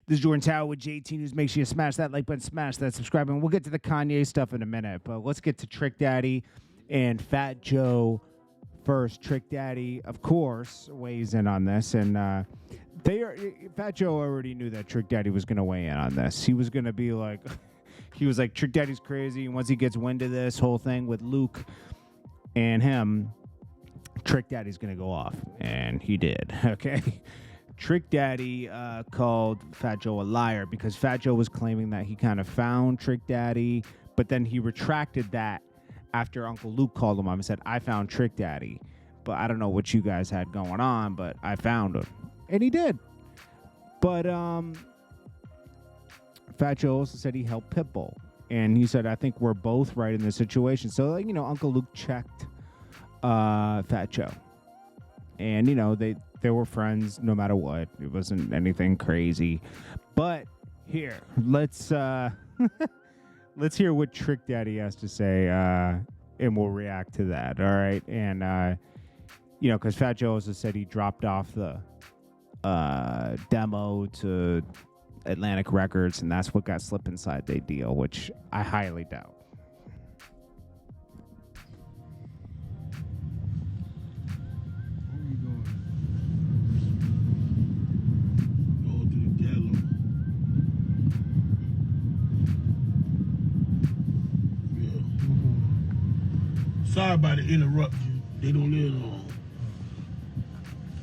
This is Jordan Tower with JT News. Make sure you smash that like button, smash that subscribe, and we'll get to the Kanye stuff in a minute. But let's get to Trick Daddy and Fat Joe first. Trick Daddy, of course, weighs in on this, and Fat Joe already knew that Trick Daddy was going to weigh in on this. He was going to be like, he was like, Trick Daddy's crazy, and once he gets wind of this whole thing with Luke and him, Trick Daddy's going to go off, and he did. Okay. Trick Daddy called Fat Joe a liar because Fat Joe was claiming that he kind of found Trick Daddy, but then he retracted that after Uncle Luke called him up and said, I found Trick Daddy, but I don't know what you guys had going on, but I found him. And he did. But Fat Joe also said he helped Pitbull. And he said, I think we're both right in this situation. So, like, you know, Uncle Luke checked Fat Joe. And, you know, they were friends no matter what. It wasn't anything crazy. But here, let's hear what Trick Daddy has to say, and we'll react to that, all right? And, you know, because Fat Joe also said he dropped off the demo to Atlantic Records, and that's what got slipped inside their deal, which I highly doubt. Sorry about the interruption. They don't live long.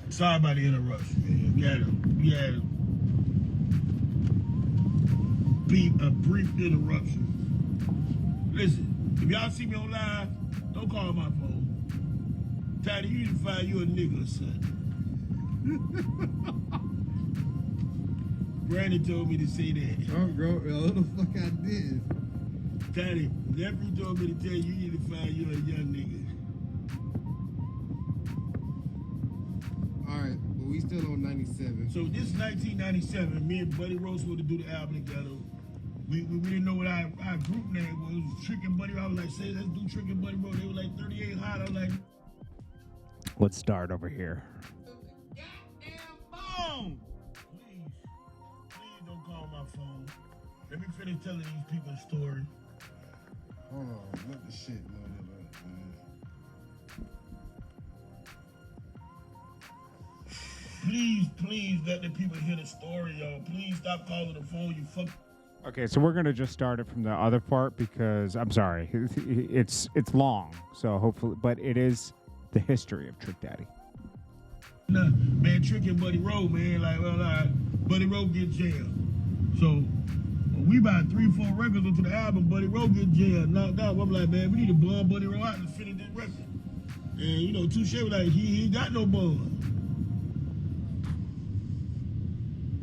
Sorry about the interruption, man. We had a brief interruption. Listen, if y'all see me on live, don't call my phone. Tired of you to find you a nigga or something. Brandon told me to say that. Oh, bro, what the fuck I did? Daddy, nephew told me to tell you need to find you a young nigga. Alright, but we still on 97. So this 1997, me and Buddy Rose were to do the album together. We didn't know what our group name was. It was Trick and Buddy. I was like, say, let's do Trick and Buddy Rose. They were like 38 hot. I was like, Let's start over here. goddamn phone! Please don't call my phone. Let me finish telling these people a story. Hold on, let the shit load up, man. Please let the people hear the story, y'all. Please stop calling the phone, you fuck. Okay, so we're going to just start it from the other part because, I'm sorry, it's long, so hopefully, but it is the history of Trick Daddy. Nah, man, Trick and Buddy Rowe, man, Buddy Rowe get jailed. So, we about 3-4 records into the album, Buddy Rowe get jailed, knocked out. I'm like, man, we need to bond Buddy Rowe out and finish this record. And, you know, Touche was like, he ain't got no bond.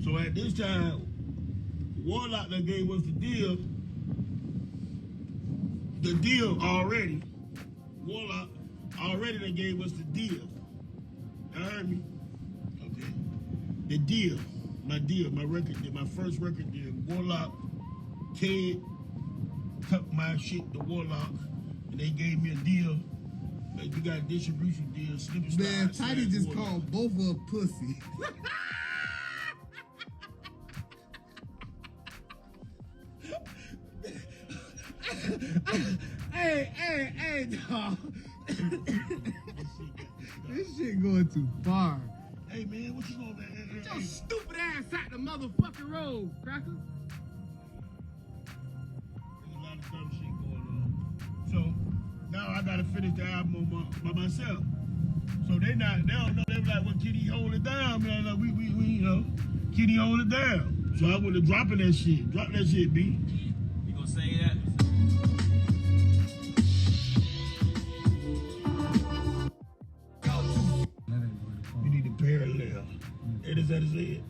So at this time, Warlock that gave us the deal already. Warlock already that gave us the deal. You heard me? Okay. The deal, my record deal, my first record deal. Warlock, Ted took my shit to Warlock, and they gave me a deal. Like, you got a distribution deal, Slippery Slide. Man, Tidy just Warlock. Called both of them pussy. Hey, dog. This shit going too far. Hey, man, what you going, man? Get your stupid ass out the motherfucking road, cracker. There's a lot of dumb shit going on. So, now I gotta finish the album by myself. So they don't know. They were like, well, Kitty, hold it down, man. Like, we you know, Kitty, hold it down. So I went to dropping that shit. Drop that shit, B. You gonna say that? You need a parallel. That is it.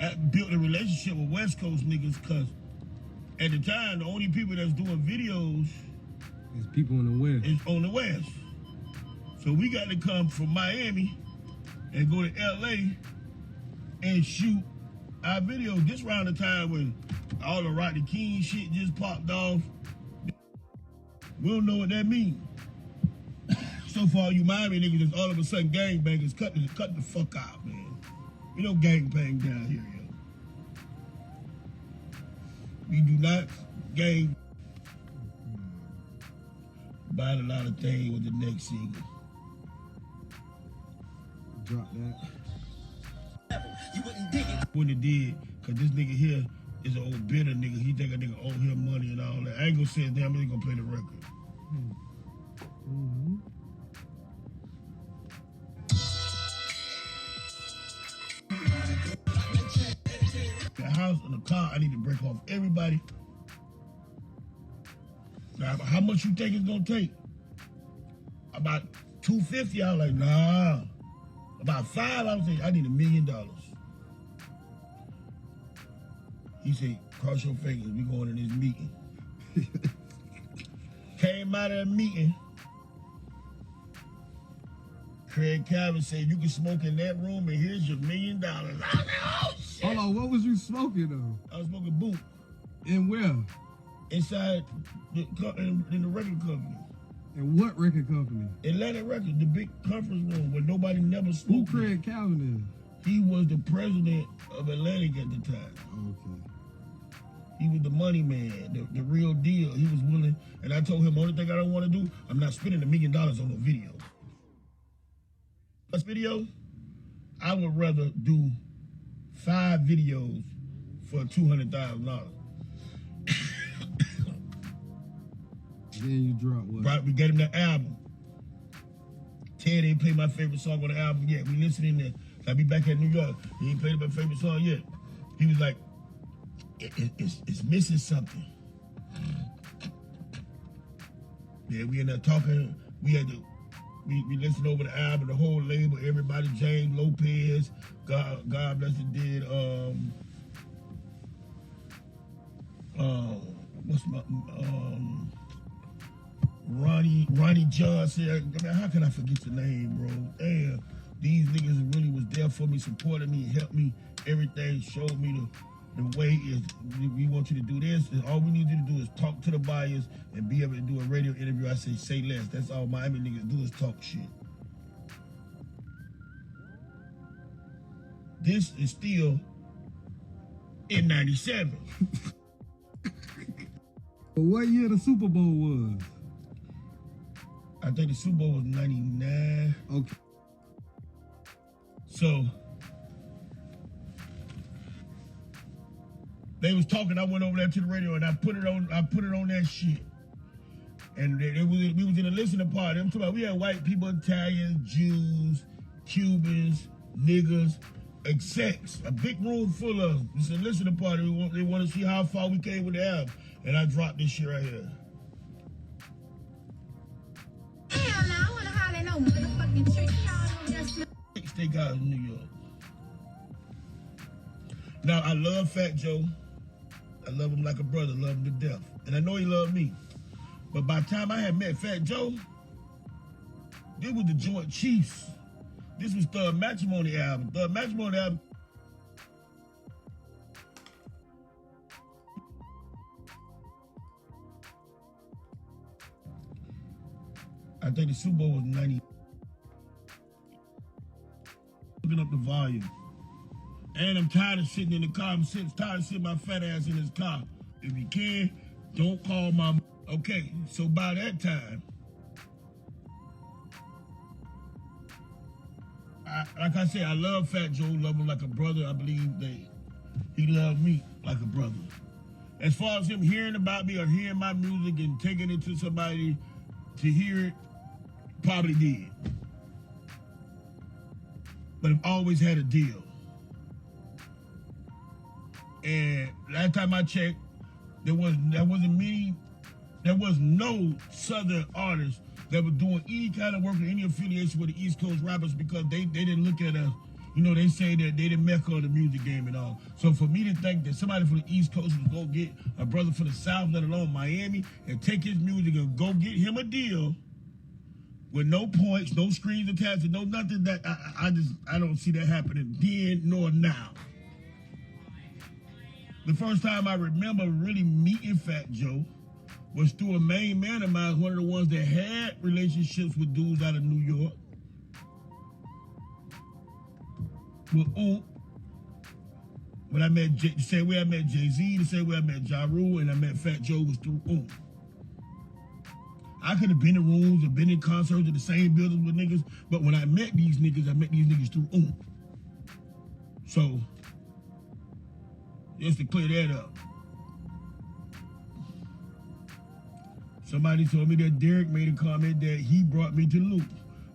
I built a relationship with West Coast niggas because at the time, the only people that's doing videos is people in the West. Is on the West. So we got to come from Miami and go to LA and shoot our videos. This around the time when all the Rodney King shit just popped off. We don't know what that means. So far, you Miami niggas just all of a sudden gangbangers cut the fuck out, man. We don't gangbang down here, yo. We do not gang. Buying a lot of things with the next single. Drop that. When it did, cause this nigga here is an old bitter nigga. He think a nigga owe him money and all that. I ain't gonna say damn, he gonna play the record. Mm-hmm. The house and the car, I need to break off everybody. Now, how much you think it's gonna take? About $250. I was like, nah. About $5, I was like, I need $1 million. He said, cross your fingers, we going to this meeting. Came out of that meeting. Craig Calvin said, you can smoke in that room and here's your $1 million. I was like, oh shit. Hold on, what was you smoking though? I was smoking boot. And where? Inside in the record company. And what record company? Atlantic Records, the big conference room where nobody never Who spoke. Craig Calvin He was the president of Atlantic at the time. is? Okay. He was the money man, the real deal. He was willing, and I told him, only thing I don't want to do, I'm not spending $1 million on no video. This video, I would rather do 5 videos for $200,000. Then you drop what? Right, we get him the album. Ted ain't played my favorite song on the album yet. We listening there. I be back at New York. He ain't played my favorite song yet. He was like, it's missing something. Yeah, we ended up talking. We had to, we listened over the album, the whole label, everybody, James Lopez, God bless the dead, what's my, Ronnie Johnson. I mean, how can I forget your name, bro? Damn, these niggas really was there for me, supported me, helped me, everything, showed me the way is, we want you to do this, and all we need you to do is talk to the buyers and be able to do a radio interview. I say less. That's all Miami niggas do is talk shit. This is still in 97. But what year the Super Bowl was? I think the Super Bowl was 99. Okay. So they was talking. I went over there to the radio and I put it on that shit. And we was in a listening party. I'm talking about, we had white people, Italians, Jews, Cubans, niggas, execs. A big room full of them. It's a listening party. They want to see how far we came with the album. And I dropped this shit right here. Hell no, I wanna holler at no motherfucking trick. Y'all over there smell. Steakhouse in New York. Now, I love Fat Joe. I love him like a brother, love him to death. And I know he loved me. But by the time I had met Fat Joe, this was the Joint Chiefs. This was Thug Matrimony album. Thug Matrimony album. I think the Super Bowl was 90. Looking up the volume. And I'm tired of sitting in the car. I'm tired of sitting my fat ass in this car. If you can, don't call my... Okay, so by that time, like I said, I love Fat Joe, love him like a brother. I believe that he loved me like a brother. As far as him hearing about me or hearing my music and taking it to somebody to hear it, probably did. But I've always had a deal. And last time I checked, there was no Southern artists that were doing any kind of work or any affiliation with the East Coast rappers because they didn't look at us. You know, they say that they the mecca of the music game and all. So for me to think that somebody from the East Coast was go get a brother from the South, let alone Miami, and take his music and go get him a deal with no points, no screens attached, no nothing, that I don't see that happening then nor now. The first time I remember really meeting Fat Joe was through a main man of mine, one of the ones that had relationships with dudes out of New York. With When I met the same way I met Jay-Z, the same way I met Ja Rule, and I met Fat Joe was through I could have been in rooms or been in concerts in the same buildings with niggas, but when I met these niggas through So, just to clear that up. Somebody told me that Derek made a comment that he brought me to Luke.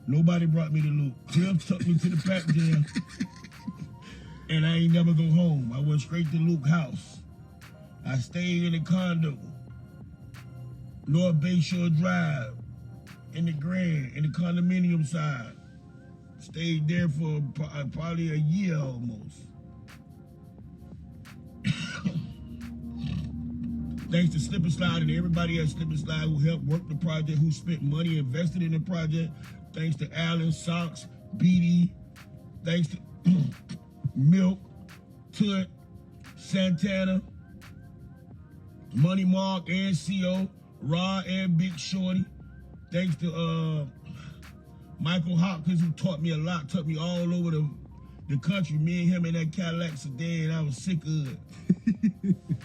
Nobody brought me to Luke. Cliff took me to the Pac Jam, and I ain't never go home. I went straight to Luke's house. I stayed in a condo, North Bayshore Drive, in the Grand, in the condominium side. Stayed there for probably a year almost. Thanks to Slip and Slide and everybody at Slip and Slide who helped work the project, who spent money invested in the project. Thanks to Allen, Socks, BD. Thanks to Milk, Tut, Santana, Money Mark and CO, Rod and Big Shorty. Thanks to Michael Hopkins, who taught me a lot, took me all over the country. Me and him in that Cadillac sedan, I was sick of it.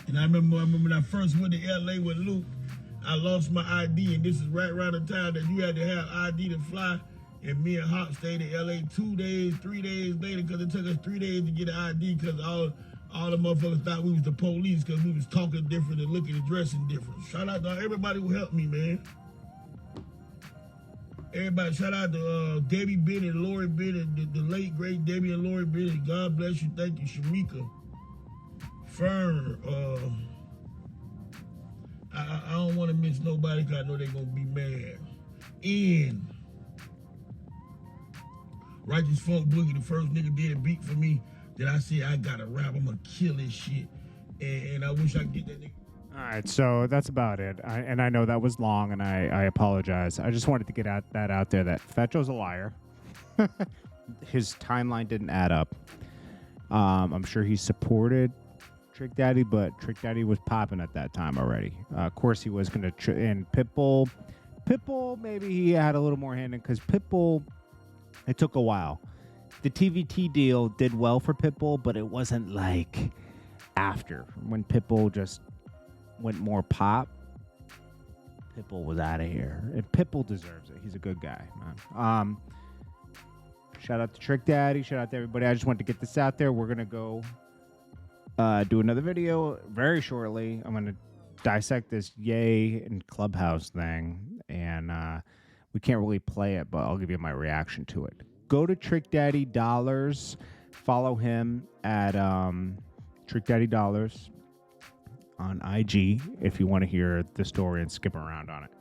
And I remember when I first went to LA with Luke, I lost my ID, and this is right around the time that you had to have ID to fly. And me and Hop stayed in LA 2 days, 3 days later, because it took us 3 days to get an ID, because all the motherfuckers thought we was the police, because we was talking different and looking and dressing different. Shout out to everybody who helped me, man. Everybody, shout out to Debbie Bennett, Lori Bennett, the late great Debbie and Lori Bennett. God bless you. Thank you, Shamika. Fern. I don't want to miss nobody because I know they're going to be mad. Ian. Righteous Funk Boogie, the first nigga did a beat for me that I said, I got to rap. I'm going to kill this shit. And I wish I could get that nigga. All right, so that's about it. I know that was long, and I apologize. I just wanted to get that out there that Fat Joe's a liar. His timeline didn't add up. I'm sure he supported Trick Daddy, but Trick Daddy was popping at that time already. Of course, he was going to... and Pitbull, maybe he had a little more hand in, because Pitbull, it took a while. The TVT deal did well for Pitbull, but it wasn't like after, when Pitbull just went more pop. Pitbull was out of here. And Pitbull deserves it. He's a good guy, man. Shout out to Trick Daddy. Shout out to everybody. I just wanted to get this out there. We're going to go do another video very shortly. I'm going to dissect this Ye and Clubhouse thing. And we can't really play it, but I'll give you my reaction to it. Go to Trick Daddy Dollars. Follow him at Trick Daddy Dollars on IG if you want to hear the story and skip around on it.